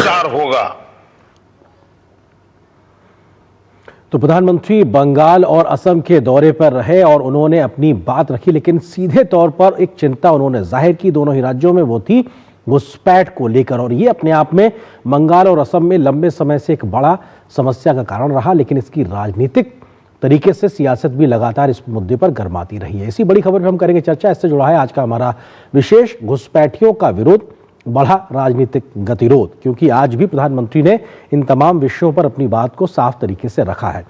प्रचार होगा। तो प्रधानमंत्री बंगाल और असम के दौरे पर रहे और उन्होंने अपनी बात रखी, लेकिन सीधे तौर पर एक चिंता उन्होंने जाहिर की दोनों ही राज्यों में, वो थी घुसपैठ को लेकर। और ये अपने आप में बंगाल और असम में लंबे समय से एक बड़ा समस्या का कारण रहा, लेकिन इसकी राजनीतिक तरीके से सियासत भी लगातार इस मुद्दे पर गर्माती रही है। इसी बड़ी खबर पर हम करेंगे चर्चा। इससे जुड़ा है आज का हमारा विशेष, घुसपैठियों का विरोध, बढ़ा राजनीतिक गतिरोध, क्योंकि आज भी प्रधानमंत्री ने इन तमाम विषयों पर अपनी बात को साफ तरीके से रखा है।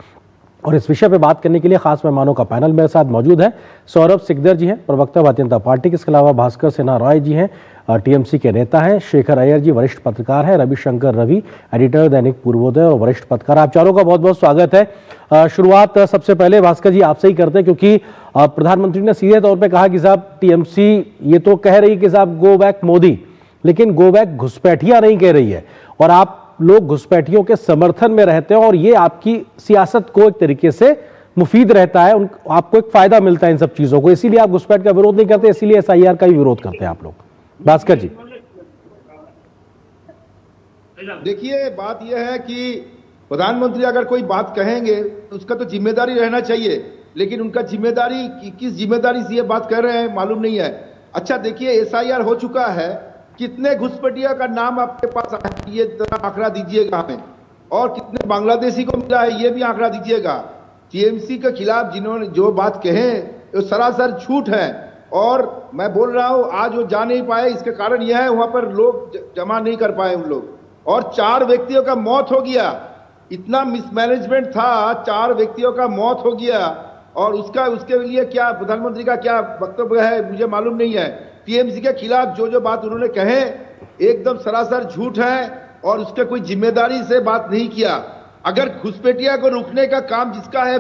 और इस विषय पर बात करने के लिए खास मेहमानों का पैनल मेरे साथ मौजूद है। सौरभ सिकदर जी हैं, प्रवक्ता भारतीय जनता पार्टी के, इसके अलावा भास्कर सिन्हा रॉय जी हैं, टीएमसी के नेता हैं, शेखर अय्यर जी वरिष्ठ पत्रकार हैं, रविशंकर रवि एडिटर दैनिक पूर्वोदय और वरिष्ठ पत्रकार। आप चारों का बहुत बहुत स्वागत है। शुरुआत सबसे पहले भास्कर जी आपसे ही करते हैं, क्योंकि प्रधानमंत्री ने सीधे तौर पर कहा कि साहब टीएमसी ये तो कह रही कि साहब गो बैक मोदी, लेकिन गो बैक घुसपैठियां नहीं कह रही है, और आप लोग घुसपैठियों के समर्थन में रहते हैं और ये आपकी सियासत को एक तरीके से मुफीद रहता है, आपको एक फायदा मिलता है इन सब चीजों को, इसीलिए आप घुसपैठ का विरोध नहीं करते, इसीलिए एसआईआर का ही विरोध करते हैं आप लोग। भास्कर जी देखिए, बात यह है कि प्रधानमंत्री अगर कोई बात कहेंगे तो उसका तो जिम्मेदारी रहना चाहिए, लेकिन उनका जिम्मेदारी किस जिम्मेदारी से ये बात कर रहे हैं मालूम नहीं है। अच्छा देखिए, एसआईआर हो चुका है, कितने घुसपैठिया का नाम आपके पास है ये आंकड़ा दीजिएगा हमें, और कितने बांग्लादेशी को मिला है ये भी आंकड़ा दीजिएगा। टीएमसी के खिलाफ जिन्होंने जो बात कहे वो सरासर झूठ है, और मैं बोल रहा हूं आज वो जा नहीं पाए, इसके कारण यह है वहां पर लोग जमा नहीं कर पाए उन लोग, और 4 व्यक्तियों का मौत हो गया। इतना मिसमैनेजमेंट था, 4 व्यक्तियों का मौत हो गया, और उसके लिए क्या प्रधानमंत्री का क्या वक्तव्य है मुझे मालूम नहीं है। टीएमसी के खिलाफ जो बात उन्होंने कहे एकदम सरासर झूठ है, और उसके कोई जिम्मेदारी से बात नहीं किया। अगर घुसपैठिया को रोकने का काम जिसका है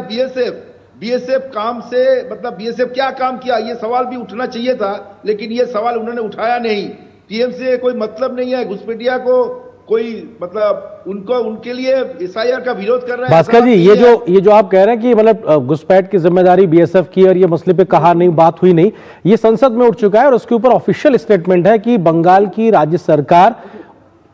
बीएसएफ काम से, मतलब बीएसएफ क्या काम किया ये सवाल भी उठना चाहिए था, लेकिन ये सवाल उन्होंने उठाया नहीं। टीएमसी से कोई मतलब नहीं है घुसपैठिया को, कोई मतलब उनको उनके लिए एसआईआर का विरोध कर रहे हैं। भास्कर जी, ये जो आप कह रहे हैं कि मतलब घुसपैठ की जिम्मेदारी बीएसएफ की और ये मसले पे कहा नहीं, बात हुई नहीं, ये संसद में उठ चुका है और उसके ऊपर ऑफिशियल स्टेटमेंट है कि बंगाल की राज्य सरकार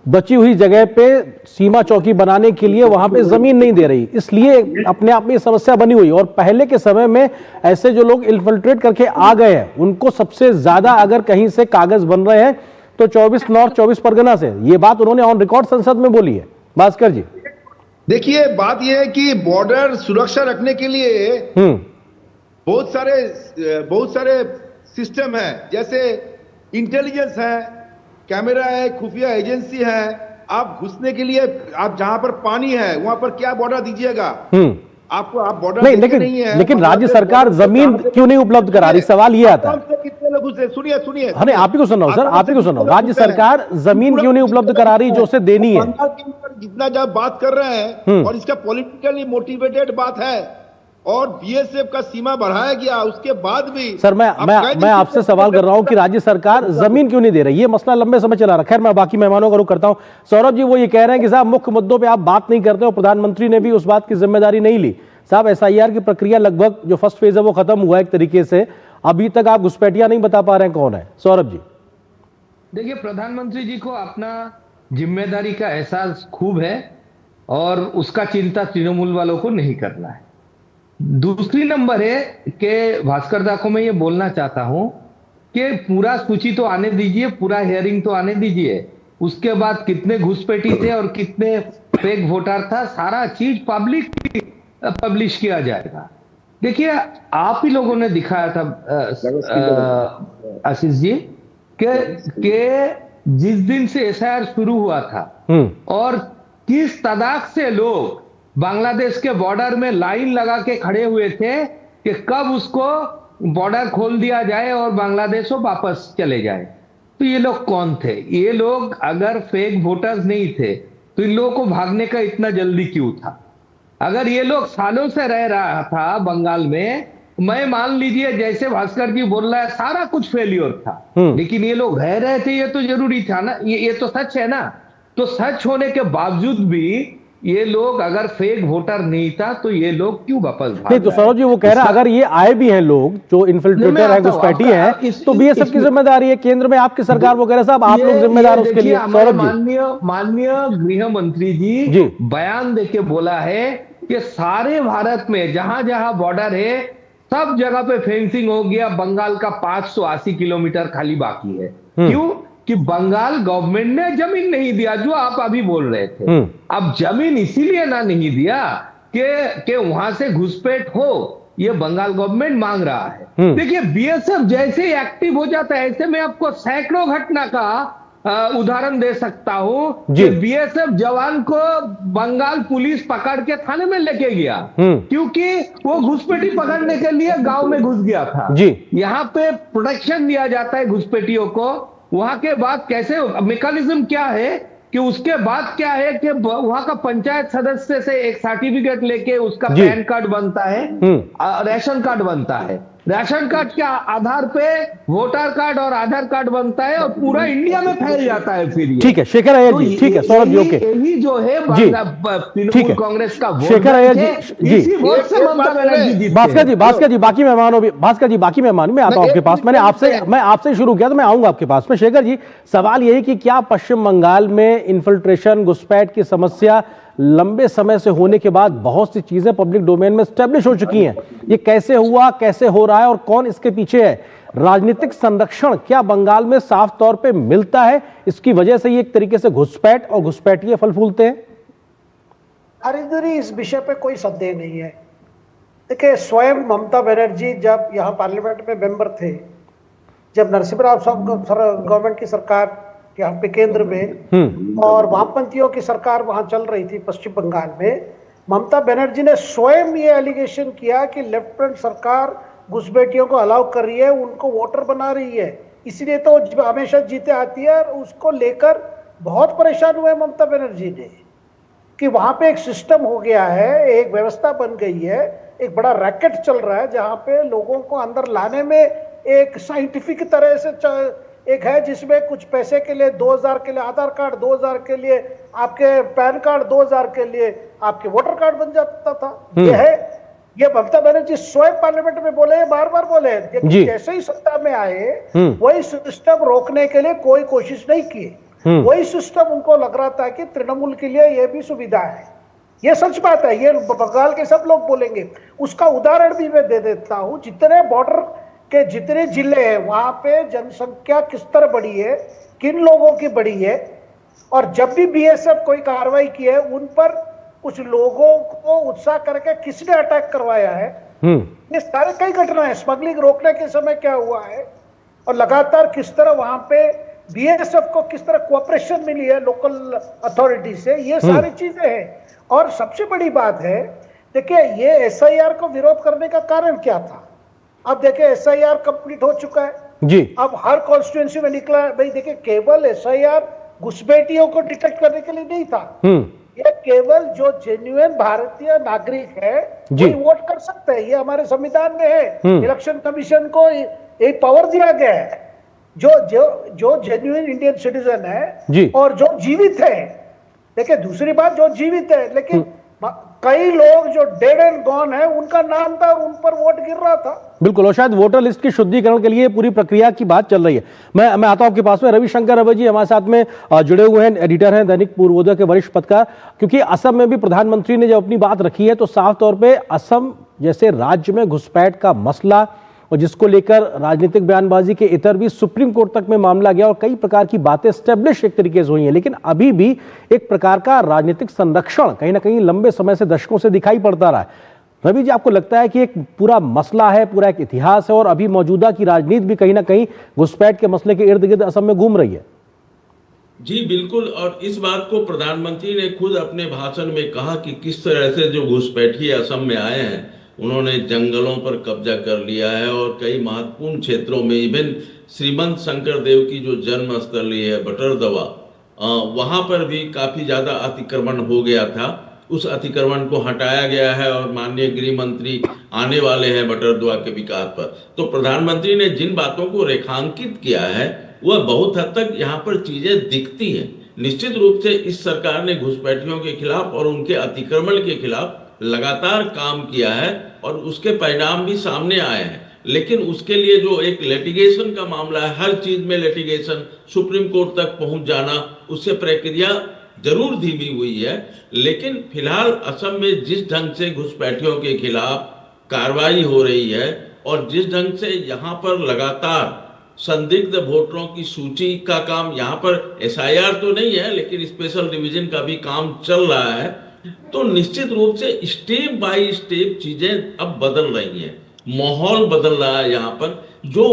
बची हुई जगह पे सीमा चौकी बनाने के लिए वहां पे जमीन नहीं दे रही, इसलिए अपने आप में ये समस्या बनी हुई। और पहले के समय में ऐसे जो लोग इन्फिल्ट्रेट करके आ गए हैं उनको सबसे ज्यादा अगर कहीं से कागज बन रहे हैं तो 24 नॉर्थ 24 परगना से, ये बात उन्होंने ऑन रिकॉर्ड संसद में बोली है। भास्कर जी देखिए, बात यह है कि बॉर्डर सुरक्षा रखने के लिए बहुत सारे सिस्टम है, जैसे इंटेलिजेंस है, कैमरा है, खुफिया एजेंसी है। आप घुसने के लिए आप जहां पर पानी है वहां पर क्या बॉर्डर दीजिएगा आपको, आप बॉर्डर नहीं है, लेकिन राज्य सरकार जमीन क्यों नहीं उपलब्ध करा रही, सवाल ये आता है। कितने लोग घुसे, सुनिए अरे आप ही को सुन रहा हूं सर, आप ही को सुन रहा हूं। राज्य सरकार जमीन क्यों नहीं उपलब्ध करा रही जो उसे देनी है? जितना जब बात कर रहे हैं और इसका पॉलिटिकली मोटिवेटेड बात है, और बीएसएफ का सीमा बढ़ाया गया उसके बाद भी। सर मैं आपसे सवाल कर रहा हूं कि राज्य सरकार जमीन क्यों नहीं दे रही, ये मसला लंबे समय चला रहा। खैर मैं बाकी मेहमानों का रुख करता हूं। सौरभ जी वो ये कह रहे हैं कि साहब मुख्य मुद्दों पे आप बात नहीं करते हो, प्रधानमंत्री ने भी उस बात की जिम्मेदारी नहीं ली। साहब एसआईआर की प्रक्रिया लगभग जो फर्स्ट फेज है वो खत्म हुआ एक तरीके से, अभी तक आप घुसपैठिया नहीं बता पा रहे हैं कौन है। सौरभ जी देखिए, प्रधानमंत्री जी को अपना जिम्मेदारी का एहसास खूब है और उसका चिंता तृणमूल वालों को नहीं करना है। दूसरी नंबर है कि भास्कर दा को मैं ये बोलना चाहता हूं कि पूरा सूची तो आने दीजिए, पूरा हियरिंग तो आने दीजिए, उसके बाद कितने घुसपैठी थे और कितने फेक वोटर था, सारा चीज पब्लिश किया जाएगा। देखिए, आप ही लोगों ने दिखाया था आशीष जी के जिस दिन से एसआईआर शुरू हुआ था और किस तादाद से लोग बांग्लादेश के बॉर्डर में लाइन लगा के खड़े हुए थे कि कब उसको बॉर्डर खोल दिया जाए और बांग्लादेश वापस चले जाए। तो ये लोग कौन थे? ये लोग अगर फेक वोटर्स नहीं थे तो इन लोगों को भागने का इतना जल्दी क्यों था? अगर ये लोग सालों से रह रहा था बंगाल में, मैं मान लीजिए जैसे भास्कर जी बोल रहा है सारा कुछ फेल्योर था, लेकिन ये लोग रह रहे थे, ये तो जरूरी था ना, ये तो सच है ना। तो सच होने के बावजूद भी ये लोग अगर फेक वोटर नहीं था तो ये लोग क्यों वापस भाग नहीं तो सौरभ जी वो कह रहा है अगर ये आए भी हैं लोग जो इन्फिल्ट्रेटर है, घुसपैठी है, तो बीएसएफ की जिम्मेदारी है, केंद्र में आपकी सरकार, वो कह रहे साहब आप लोग जिम्मेदार उसके लिए। सौरभ जी, माननीय गृह मंत्री जी बयान देके बोला है कि सारे भारत में जहां जहां बॉर्डर है सब जगह पे फेंसिंग हो गया, बंगाल का 580 किलोमीटर खाली बाकी है। क्यों? कि बंगाल गवर्नमेंट ने जमीन नहीं दिया, जो आप अभी बोल रहे थे। अब जमीन इसीलिए ना नहीं दिया कि वहां से घुसपैठ हो, ये बंगाल गवर्नमेंट मांग रहा है। देखिए बीएसएफ जैसे ही एक्टिव हो जाता है, ऐसे में आपको सैकड़ों घटना का उदाहरण दे सकता हूं कि बीएसएफ जवान को बंगाल पुलिस पकड़ के थाने में लेके गया क्योंकि वो घुसपैठी पकड़ने के लिए गांव में घुस गया था। यहाँ पे प्रोटेक्शन दिया जाता है घुसपैठियों को। वहां के बाद कैसे मैकेनिज्म क्या है कि उसके बाद क्या है कि वहां का पंचायत सदस्य से एक सर्टिफिकेट लेके उसका पैन कार्ड बनता है, राशन कार्ड बनता है, राशन कार्ड के आधार पे वोटर कार्ड और आधार कार्ड बनता है और पूरा इंडिया में फैल जाता है। फिर ठीक है शेखर अय्यर जी, ठीक है सौरभ जी, ओके, यही जो है तृणमूल कांग्रेस का शेखर अय्यर जी, इसी वोट से ममता बनर्जी जीतते हैं। भास्कर जी बाकी मेहमानों भी, भास्कर जी बाकी मेहमान, मैं आता हूं आपके पास। मैं आपसे शुरू किया तो मैं आऊंगा आपके पास में। शेखर जी सवाल यही कि क्या पश्चिम बंगाल में इन्फिल्ट्रेशन घुसपैठ की समस्या लंबे समय से होने के बाद बहुत सी चीजें पब्लिक डोमेन में स्टैब्लिश हो चुकी हैं, ये कैसे हुआ, कैसे हो रहा है और कौन इसके पीछे है? राजनीतिक संरक्षण क्या बंगाल में साफ तौर पे मिलता है? इसकी वजह से ये एक तरीके से घुसपैठ और घुसपैठिए फल फूलते हैं। हरिद्वारी इस विषय पे कोई संदेह नहीं है। देखिए स्वयं ममता बनर्जी जब यहाँ पार्लियामेंट में मेंबर थे, जब नरसिम्हा राव साहब गवर्नमेंट की सरकार यहाँ पे केंद्र में और वामपंथियों की सरकार वहां चल रही थी पश्चिम बंगाल में, ममता बनर्जी ने स्वयं ये एलिगेशन किया कि लेफ्ट फ्रंट सरकार घुसपैठियों को अलाउ कर रही है, उनको वोटर बना रही है, इसलिए तो हमेशा जीते आती है। और उसको लेकर बहुत परेशान हुए ममता बनर्जी ने कि वहां पे एक सिस्टम हो गया है, एक व्यवस्था बन गई है, एक बड़ा रैकेट चल रहा है जहां पे लोगों को अंदर लाने में एक साइंटिफिक तरह से एक है जिसमें कुछ पैसे के लिए 2000 के लिए आधार कार्ड, 2000 के लिए आपके पैन कार्ड, 2000 के लिए आपके वोटर कार्ड बन जाता था। ये है, ये ममता बनर्जी स्वयं पार्लियामेंट में बोले, बार बार बोले, जैसे ही सत्ता में आए वही सिस्टम रोकने के लिए कोई कोशिश नहीं की। वही सिस्टम उनको लग रहा था कि तृणमूल के लिए यह भी सुविधा है। ये सच बात है, ये बंगाल के सब लोग बोलेंगे। उसका उदाहरण भी मैं दे देता हूं। जितने बॉर्डर के जितने जिले हैं वहां पे जनसंख्या किस तरह बढ़ी है, किन लोगों की बढ़ी है, और जब भी बीएसएफ कोई कार्रवाई की है उन पर कुछ लोगों को उत्साह करके किसने अटैक करवाया है, ये सारे कई घटनाएं, स्मगलिंग रोकने के समय क्या हुआ है और लगातार किस तरह वहां पे बीएसएफ को किस तरह कोऑपरेशन मिली है लोकल अथॉरिटी से, ये सारी चीजें हैं। और सबसे बड़ी बात है, देखिए ये एसआईआर को विरोध करने का कारण क्या था? अब देखिए एसआईआर कंप्लीट हो चुका है जी, अब हर कॉन्स्टिट्यूएंसी में निकला है। भाई देखिए केवल एसआईआर घुसपैठियों को डिटेक्ट करने के लिए नहीं था, ये केवल जो जेन्युइन भारतीय नागरिक है वही वोट कर सकते हैं, ये हमारे संविधान में है। इलेक्शन कमीशन को ये पावर दिया गया है, जो जेन्युइन इंडियन सिटीजन है और जो जीवित है। देखिए दूसरी बात, जो जीवित है, लेकिन कई लोग जो डेड एंड गॉन है उनका नाम था और उन पर वोट गिर रहा था। बिल्कुल, और शायद वोटर लिस्ट की शुद्धिकरण के लिए पूरी प्रक्रिया की बात चल रही है। मैं आता हूं आपके पास में। रविशंकर रवि जी हमारे साथ में जुड़े हुए हैं, एडिटर हैं दैनिक पूर्वोदय के वरिष्ठ पत्रकार। क्योंकि असम में भी प्रधानमंत्री ने जब अपनी बात रखी है तो साफ तौर पर असम जैसे राज्य में घुसपैठ का मसला और जिसको लेकर राजनीतिक बयानबाजी के इतर भी सुप्रीम कोर्ट तक में मामला गया और कई प्रकार की बातें स्टैब्लिश एक तरीके से हुई हैं, लेकिन अभी भी एक प्रकार का राजनीतिक संरक्षण कहीं ना कहीं लंबे समय से, दशकों से दिखाई पड़ता रहा है। रवि जी, आपको लगता है कि एक पूरा मसला है, पूरा एक इतिहास है और अभी मौजूदा की राजनीति भी कहीं ना कहीं घुसपैठ के मसले के इर्द गिर्द असम में घूम रही है? जी बिल्कुल, और इस बात को प्रधानमंत्री ने खुद अपने भाषण में कहा कि किस तरह से जो घुसपैठी असम में आए हैं उन्होंने जंगलों पर कब्जा कर लिया है और कई महत्वपूर्ण क्षेत्रों में, इवन श्रीमंत शंकर देव की जो जन्म स्थली है बटरदवा, वहां पर भी काफी ज्यादा अतिक्रमण हो गया था। उस अतिक्रमण को हटाया गया है और माननीय गृह मंत्री आने वाले हैं बटरदवा के विकास पर। तो प्रधानमंत्री ने जिन बातों को रेखांकित किया है वह बहुत हद तक यहाँ पर चीजें दिखती हैं, निश्चित रूप से इस सरकार ने घुसपैठियों के खिलाफ और उनके अतिक्रमण के खिलाफ लगातार काम किया है और उसके परिणाम भी सामने आए हैं। लेकिन उसके लिए जो एक लिटिगेशन का मामला है, हर चीज में लिटिगेशन, सुप्रीम कोर्ट तक पहुंच जाना, उससे प्रक्रिया जरूर धीमी हुई है। लेकिन फिलहाल असम में जिस ढंग से घुसपैठियों के खिलाफ कार्रवाई हो रही है और जिस ढंग से यहाँ पर लगातार संदिग्ध वोटरों की सूची का काम, यहाँ पर एसआईआर तो नहीं है लेकिन स्पेशल डिवीजन का भी काम चल रहा है, तो निश्चित रूप से स्टेप बाय स्टेप चीजें अब बदल रही हैं, माहौल बदल रहा है। यहाँ पर जो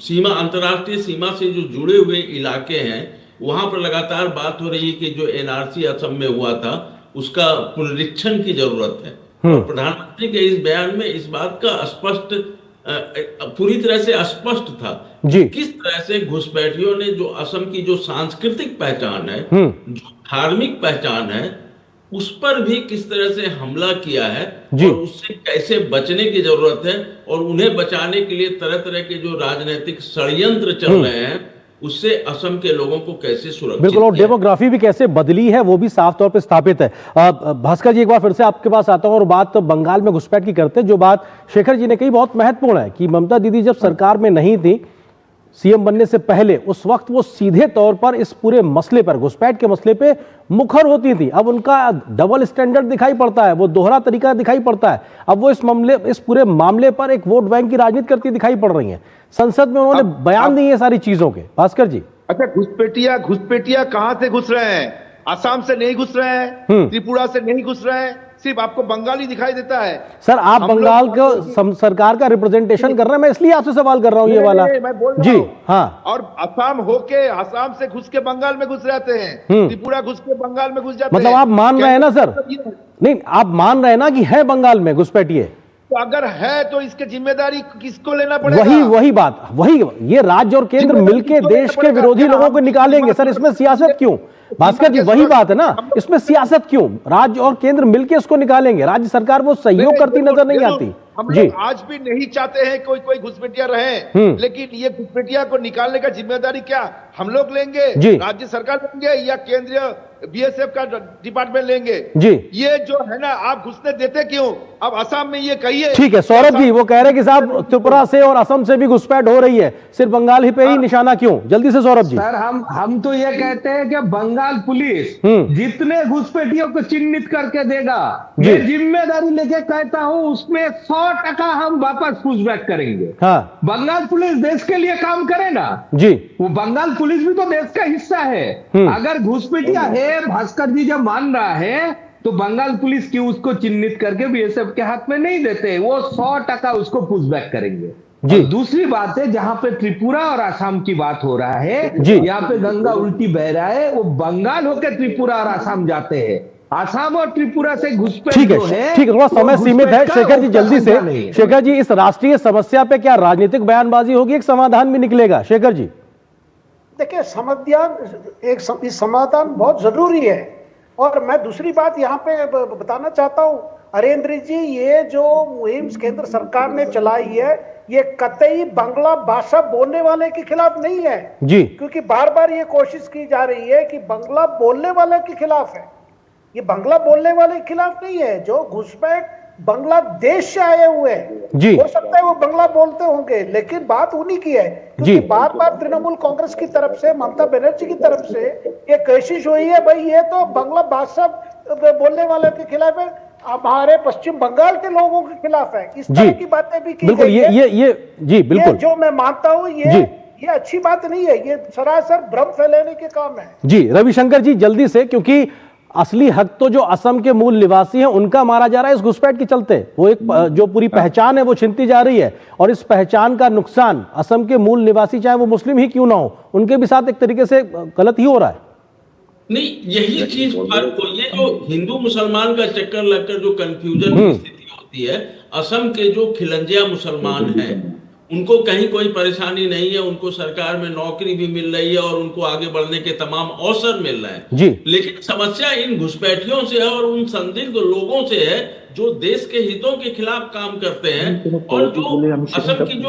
सीमा, अंतर्राष्ट्रीय सीमा से जो जुड़े हुए इलाके हैं, वहां पर लगातार बात हो रही है कि जो एनआरसी असम में हुआ था उसका पुनरीक्षण की जरूरत है। प्रधानमंत्री के इस बयान में इस बात का स्पष्ट, पूरी तरह से स्पष्ट था जी, किस तरह से घुसपैठियों ने जो असम की जो सांस्कृतिक पहचान है, जो धार्मिक पहचान है, उस पर भी किस तरह से हमला किया है और उससे कैसे बचने की जरूरत है और उन्हें बचाने के लिए तरह तरह के जो राजनीतिक षड्यंत्र चल रहे हैं उससे असम के लोगों को कैसे सुरक्षित, बिल्कुल, और डेमोग्राफी भी कैसे बदली है वो भी साफ तौर पे स्थापित है। भास्कर जी, एक बार फिर से आपके पास आता हूं और बात तो बंगाल में घुसपैठ की करते हैं। जो बात शेखर जी ने कही बहुत महत्वपूर्ण है कि ममता दीदी जब सरकार में नहीं थी, सीएम बनने से पहले, उस वक्त वो सीधे तौर पर इस पूरे मसले पर, घुसपैठ के मसले पे मुखर होती थी। अब उनका डबल स्टैंडर्ड दिखाई पड़ता है, वो दोहरा तरीका दिखाई पड़ता है। अब वो इस पूरे मामले पर एक वोट बैंक की राजनीति करती दिखाई पड़ रही है। संसद में उन्होंने बयान दिए सारी चीजों के। भास्कर जी, अच्छा, घुसपैठिया कहां से घुस रहे हैं? आसाम से नहीं घुस रहे हैं, त्रिपुरा से नहीं घुस रहे हैं, सिर्फ आपको बंगाली दिखाई देता है। सर, आप बंगाल को सरकार का रिप्रेजेंटेशन कर रहे हैं, मैं इसलिए आपसे सवाल कर रहा हूं ये वाला। मैं बोल रहा जी हूं। हाँ, और आसाम से घुस के बंगाल में घुस जाते हैं, त्रिपुरा घुस के बंगाल में घुस जाते हैं। मतलब आप मान रहे हैं ना सर? नहीं, आप मान रहे हैं ना कि है बंगाल में घुसपैठिए? तो अगर है तो इसकी जिम्मेदारी किसको लेना पड़ेगा? वही बात, ये राज्य और केंद्र मिलके देश के विरोधी लोगों को निकालेंगे। सर, इसमें सियासत क्यों? भास्कर जी, वही बात है ना, इसमें सियासत क्यों? राज्य और केंद्र मिलके उसको निकालेंगे, राज्य सरकार वो सहयोग करती नजर नहीं आती। हम लोग आज भी नहीं चाहते हैं कोई घुसपैठिया रहे, लेकिन ये घुसपैठिया को निकालने का जिम्मेदारी क्या हम लोग लेंगे? राज्य सरकार लेंगे या केंद्रीय बीएसएफ का डिपार्टमेंट लेंगे? जी, ये जो है ना, आप घुसने देते क्यों? अब असम में ये कहिए। ठीक है सौरभ जी, वो कह रहे हैं कि साहब त्रिपुरा से और असम से भी घुसपैठ हो रही है, सिर्फ बंगाल ही पे ही निशाना क्यों? जल्दी से सौरभ जी। सर, हम तो ये कहते हैं कि बंगाल पुलिस जितने घुसपैठियों को चिन्हित करके देगा, ये जिम्मेदारी लेके कहता हूं, उसमें 100% हम वापस पुशबैक करेंगे। हाँ, बंगाल पुलिस देश के लिए काम करे ना जी, वो बंगाल पुलिस भी तो देश का हिस्सा है। अगर घुसपैठिया है, भास्कर जी जब मान रहा है, तो बंगाल पुलिस क्यों उसको चिन्हित करके बीएसएफ के हाथ में नहीं देते? वो 100% उसको पुशबैक करेंगे जी। दूसरी बात है, जहां पे त्रिपुरा और असम की बात हो रहा है जी, यहाँ पे गंगा उल्टी बह रहा है, वो बंगाल होकर त्रिपुरा और असम जाते हैं। असम और त्रिपुरा से घुसपैठ ठीक है, थोड़ा समय सीमित है। शेखर जी, जल्दी से, शेखर जी, इस राष्ट्रीय समस्या पे क्या राजनीतिक बयानबाजी होगी, एक समाधान भी निकलेगा? शेखर जी, देखिए, समाधान बहुत जरूरी है। और मैं दूसरी बात यहाँ पे बताना चाहता हूँ, हरेंद्र जी, ये जो मुहिम केंद्र सरकार ने चलाई है, ये कतई बांग्ला भाषा बोलने वाले के खिलाफ नहीं है जी, क्योंकि बार बार ये कोशिश की जा रही है कि बांग्ला बोलने वाले के खिलाफ है। ये बांग्ला बोलने वाले के खिलाफ नहीं है। जो घुसपैठ बांग्लादेश से आए हुए हैं, हो सकता है वो बांग्ला बोलते होंगे, लेकिन बात उन्हीं की है। क्योंकि बार बार तृणमूल कांग्रेस की तरफ से, ममता बनर्जी की तरफ से ये कोशिश हुई है, भाई ये तो बांग्ला भाषा बोलने वाले के खिलाफ है, हमारे पश्चिम बंगाल के लोगों के खिलाफ है। इस तरह की बातें भी की बिल्कुल, ये जी बिल्कुल, ये जो मैं मानता हूँ ये अच्छी बात नहीं है, ये सरासर भ्रम फैलाने के काम है। जी रविशंकर जी, जल्दी से, क्योंकि असली हक तो जो असम के मूल निवासी हैं उनका मारा जा रहा है इस घुसपैठ के चलते। वो एक जो पूरी पहचान है वो छिनती जा रही है, और इस पहचान का नुकसान असम के मूल निवासी, चाहे वो मुस्लिम ही क्यों ना हो, उनके भी साथ एक तरीके से गलत ही हो रहा है। नहीं, यही चीज फर्क हो, ये जो हिंदू मुसलमान का चक्कर लगकर जो कंफ्यूजन की स्थिति होती है, असम के जो खिलंजिया मुसलमान हैं उनको कहीं कोई परेशानी नहीं है, उनको सरकार में नौकरी भी मिल रही है और उनको आगे बढ़ने के तमाम अवसर मिल रहे हैं जी। लेकिन समस्या इन घुसपैठियों से है और उन संदिग्ध लोगों से है जो देश के हितों के खिलाफ काम करते हैं, और जो असम की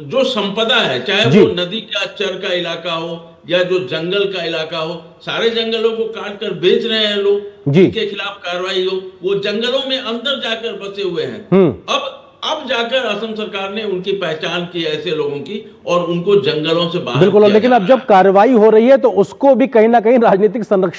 जो संपदा है, चाहे वो नदी के अच्छर का इलाका हो या जो जंगल का इलाका हो, सारे जंगलों को काट कर बेच रहे हैं लोग, जी के खिलाफ कार्रवाई हो। वो जंगलों में अंदर जाकर बसे हुए हैं। अब जाकर असम सरकार ने उनकी पहचान की ऐसे लोगों की और उनको जंगलों से बाहर बिल्कुल। लेकिन अब जब कार्रवाई हो रही है तो उसको भी कहीं ना कहीं राजनीतिक संरक्षण